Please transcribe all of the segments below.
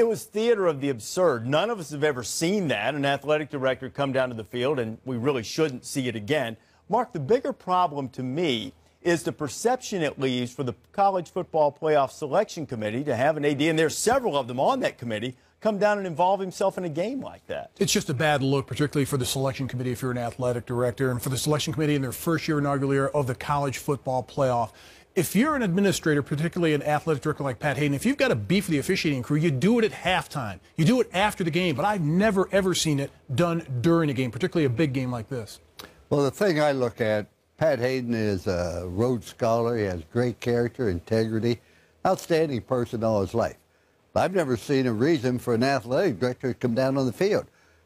It was theater of the absurd. None of us have ever seen that, an athletic director come down to the field, and we really shouldn't see it again. Mark, the bigger problem to me is the perception it leaves for the College Football Playoff Selection Committee to have an AD, and there's several of them on that committee, come down and involve himself in a game like that. It's just a bad look, particularly for the selection committee if you're an athletic director, and for the selection committee in their first year, inaugural year of the College Football Playoff. If you're an administrator, particularly an athletic director like Pat Haden, if you've got a beef with the officiating crew, you do it at halftime. You do it after the game, but I've never, ever seen it done during a game, particularly a big game like this. Well, the thing I look at, Pat Haden is a Rhodes Scholar. He has great character, integrity, outstanding person all his life. I've never seen a reason for an athletic director to come down on the field.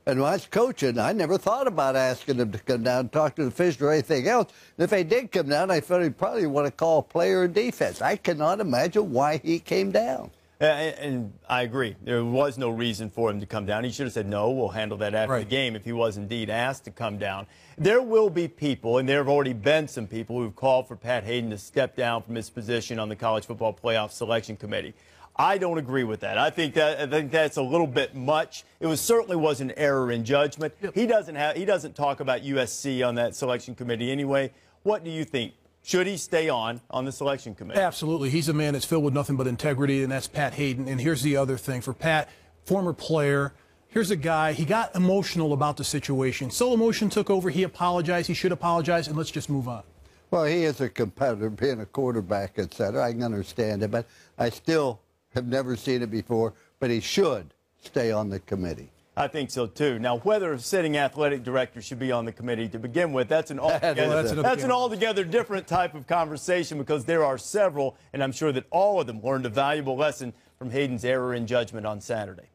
And when I was coaching, I never thought about asking him to come down and talk to the officials or anything else. And if he did come down, I thought he'd probably want to call a player in defense. I cannot imagine why he came down. And I agree. There was no reason for him to come down. He should have said, no, we'll handle that after the game if he was indeed asked to come down. There will be people, and there have already been some people who've called for Pat Haden to step down from his position on the College Football Playoff Selection Committee. I don't agree with that. I think that's a little bit much. It certainly was an error in judgment. Yep. He doesn't talk about USC on that selection committee anyway. What do you think? Should he stay on the selection committee? Absolutely. He's a man that's filled with nothing but integrity, and that's Pat Haden. And here's the other thing. For Pat, former player, here's a guy, he got emotional about the situation. So emotion took over. He apologized. He should apologize, and let's just move on. Well, he is a competitor, being a quarterback, etc. I can understand it, but I still have never seen it before. But he should stay on the committee. I think so, too. Now, whether a sitting athletic director should be on the committee to begin with, that's an altogether different type of conversation, because there are several, and I'm sure that all of them learned a valuable lesson from Haden's error in judgment on Saturday.